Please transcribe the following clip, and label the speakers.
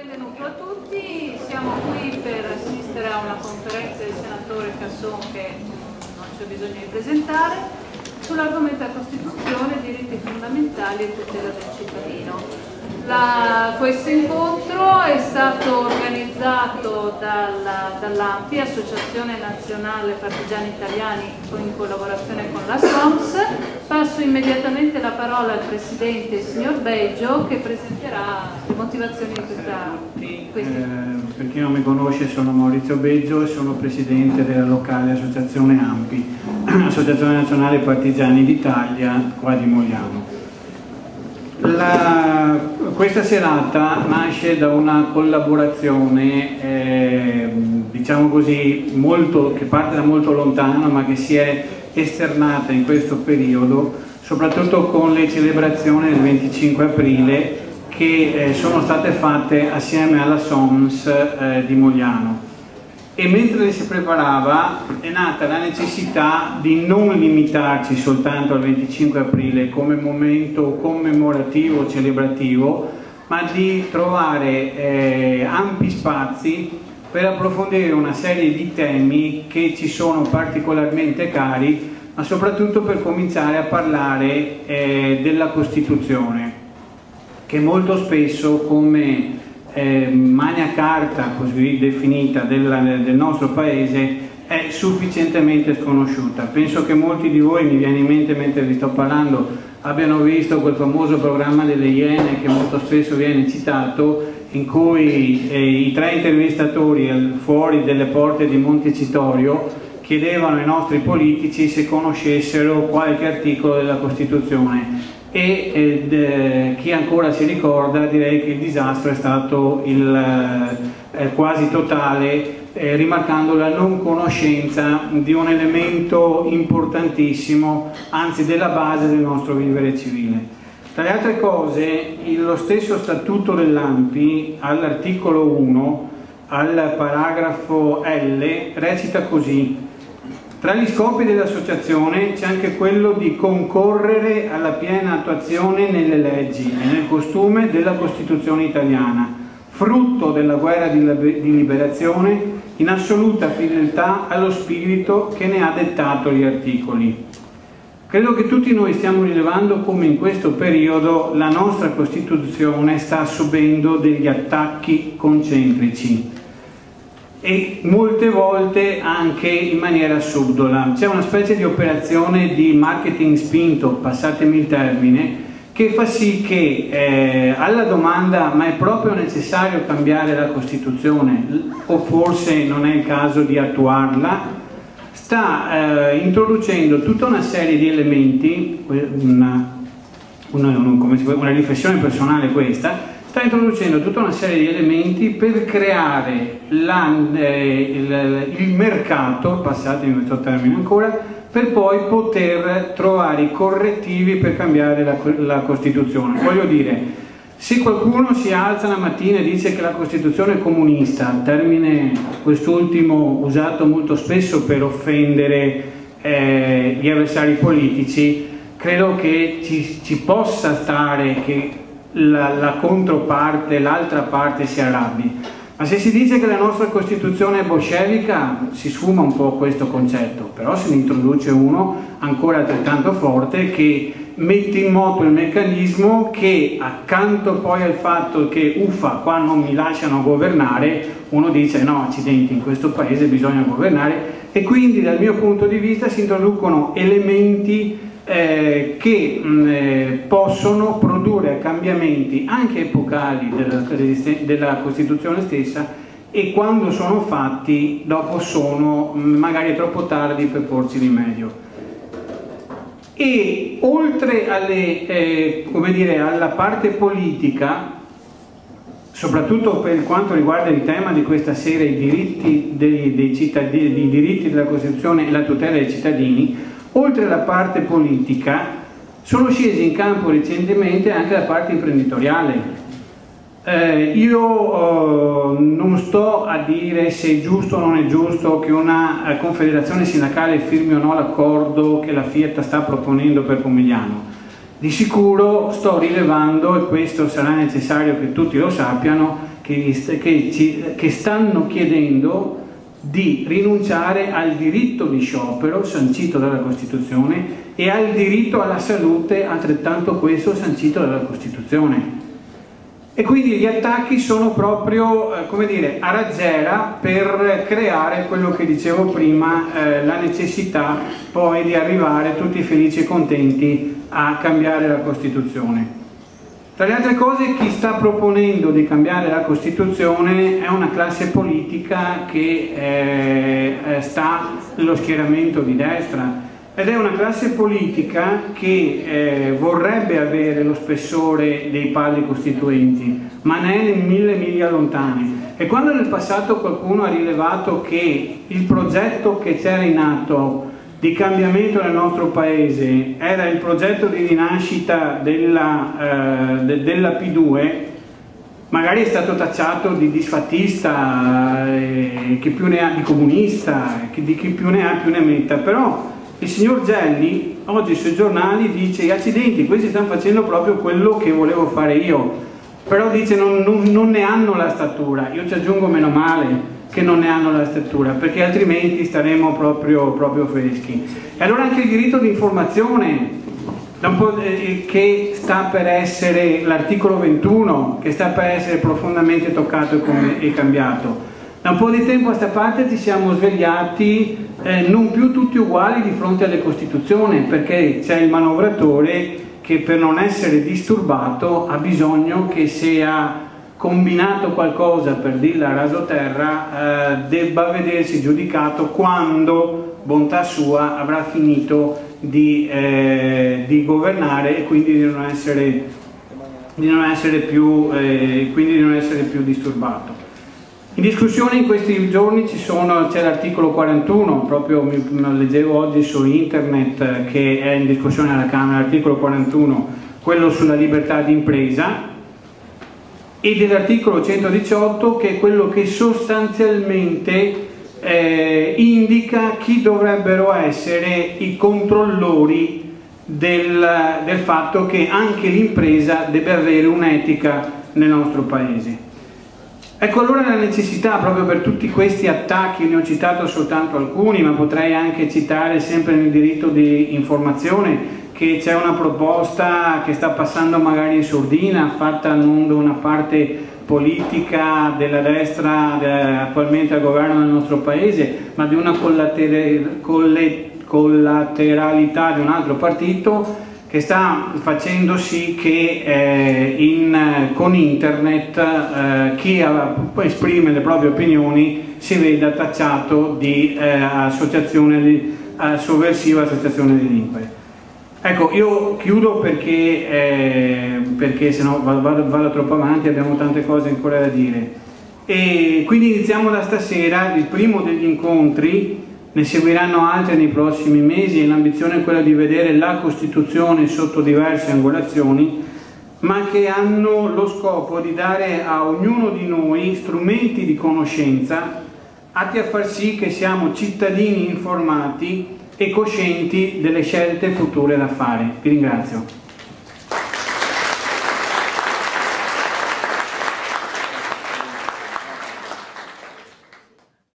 Speaker 1: Benvenuto a tutti, siamo qui per assistere a una conferenza del senatore Casson che non c'è bisogno di presentare, sull'argomento della Costituzione, diritti fondamentali e tutela del cittadino. Questo incontro è stato organizzato dall'ANPI, Associazione Nazionale Partigiani Italiani, in collaborazione con la SOMS. Passo immediatamente la parola al Presidente, il signor Beggio, che presenterà le motivazioni di questa.
Speaker 2: Per chi non mi conosce, sono Maurizio Beggio e sono Presidente della locale Associazione ANPI, Associazione Nazionale Partigiani d'Italia, qua di Mogliano. Questa serata nasce da una collaborazione, diciamo così, che parte da molto lontano, ma che si è esternata in questo periodo, soprattutto con le celebrazioni del 25 aprile che sono state fatte assieme alla SOMS di Mogliano. E mentre le si preparava è nata la necessità di non limitarci soltanto al 25 aprile come momento commemorativo, celebrativo, ma di trovare ampi spazi per approfondire una serie di temi che ci sono particolarmente cari, ma soprattutto per cominciare a parlare della Costituzione, che molto spesso come magna carta così definita del nostro paese è sufficientemente sconosciuta. Penso che molti di voi, mi viene in mente mentre vi sto parlando, abbiano visto quel famoso programma delle Iene che molto spesso viene citato, in cui i tre intervistatori fuori delle porte di Montecitorio chiedevano ai nostri politici se conoscessero qualche articolo della Costituzione. E chi ancora si ricorda, direi che il disastro è stato quasi totale, rimarcando la non conoscenza di un elemento importantissimo, anzi della base del nostro vivere civile. Tra le altre cose, lo stesso statuto dell'ANPI all'articolo 1, al paragrafo L, recita così: tra gli scopi dell'associazione c'è anche quello di concorrere alla piena attuazione nelle leggi e nel costume della Costituzione italiana, frutto della guerra di liberazione, in assoluta fedeltà allo spirito che ne ha dettato gli articoli. Credo che tutti noi stiamo rilevando come in questo periodo la nostra Costituzione sta subendo degli attacchi concentrici e molte volte anche in maniera subdola. C'è una specie di operazione di marketing spinto, passatemi il termine, che fa sì che alla domanda ma è proprio necessario cambiare la Costituzione o forse non è il caso di attuarla, sta introducendo tutta una serie di elementi, una riflessione personale questa, sta introducendo tutta una serie di elementi per creare il mercato, passatemi questo termine ancora, per poi poter trovare i correttivi per cambiare la Costituzione. Voglio dire, se qualcuno si alza la mattina e dice che la Costituzione è comunista, termine quest'ultimo usato molto spesso per offendere gli avversari politici, credo che ci possa stare che la controparte, l'altra parte si arrabbi. Ma se si dice che la nostra Costituzione è bolscevica, si sfuma un po' questo concetto, però se ne introduce uno ancora altrettanto forte che mette in moto il meccanismo che, accanto poi al fatto che uffa, qua non mi lasciano governare, uno dice no, accidenti, in questo paese bisogna governare, e quindi dal mio punto di vista si introducono elementi che possono produrre cambiamenti anche epocali della Costituzione stessa, e quando sono fatti dopo sono magari troppo tardi per porci rimedio. E oltre alla parte politica, soprattutto per quanto riguarda il tema di questa sera, i diritti i diritti della Costituzione e la tutela dei cittadini, oltre alla parte politica sono scesi in campo recentemente anche la parte imprenditoriale. Io non sto a dire se è giusto o non è giusto che una confederazione sindacale firmi o no l'accordo che la Fiat sta proponendo per Pomigliano. Di sicuro sto rilevando, e questo sarà necessario che tutti lo sappiano, che che stanno chiedendo di rinunciare al diritto di sciopero sancito dalla Costituzione e al diritto alla salute, altrettanto questo sancito dalla Costituzione. E quindi gli attacchi sono proprio, come dire, a raggiera per creare quello che dicevo prima, la necessità poi di arrivare tutti felici e contenti a cambiare la Costituzione. Tra le altre cose, chi sta proponendo di cambiare la Costituzione è una classe politica che sta nello schieramento di destra, ed è una classe politica che vorrebbe avere lo spessore dei padri costituenti, ma ne è in mille miglia lontani. E quando nel passato qualcuno ha rilevato che il progetto che c'era in atto di cambiamento nel nostro paese era il progetto di rinascita della P2, magari è stato tacciato di disfattista, chi più ne ha, di comunista, di chi più ne ha più ne metta, però il signor Gelli oggi sui giornali dice: accidenti, questi stanno facendo proprio quello che volevo fare io, però dice non ne hanno la statura. Io ci aggiungo meno male che non ne hanno la statura, perché altrimenti staremo proprio freschi. E allora anche il diritto di informazione, che sta per essere l'articolo 21, che sta per essere profondamente toccato e cambiato. Da un po' di tempo a sta parte ci siamo svegliati non più tutti uguali di fronte alle Costituzioni, perché c'è il manovratore che per non essere disturbato ha bisogno che sia combinato qualcosa, per dirla rasoterra, debba vedersi giudicato quando, bontà sua, avrà finito di governare e quindi di non essere più disturbato. In discussione in questi giorni c'è l'articolo 41, proprio leggevo oggi su internet che è in discussione alla Camera, l'articolo 41, quello sulla libertà di impresa, e dell'articolo 118 che è quello che sostanzialmente indica chi dovrebbero essere i controllori del fatto che anche l'impresa deve avere un'etica nel nostro paese. Ecco allora la necessità, proprio per tutti questi attacchi, ne ho citato soltanto alcuni, ma potrei anche citare sempre nel diritto di informazione, che c'è una proposta che sta passando magari in sordina, fatta non da una parte politica della destra attualmente al governo del nostro paese, ma di una collateralità di un altro partito, che sta facendo sì che con internet chi esprime le proprie opinioni si veda tacciato di associazione sovversiva, associazione delinquere. Ecco, io chiudo perché sennò vado troppo avanti, abbiamo tante cose ancora da dire. E quindi iniziamo da stasera, il primo degli incontri. Ne seguiranno altri nei prossimi mesi e l'ambizione è quella di vedere la Costituzione sotto diverse angolazioni, ma che hanno lo scopo di dare a ognuno di noi strumenti di conoscenza atti a far sì che siamo cittadini informati e coscienti delle scelte future da fare. Vi ringrazio.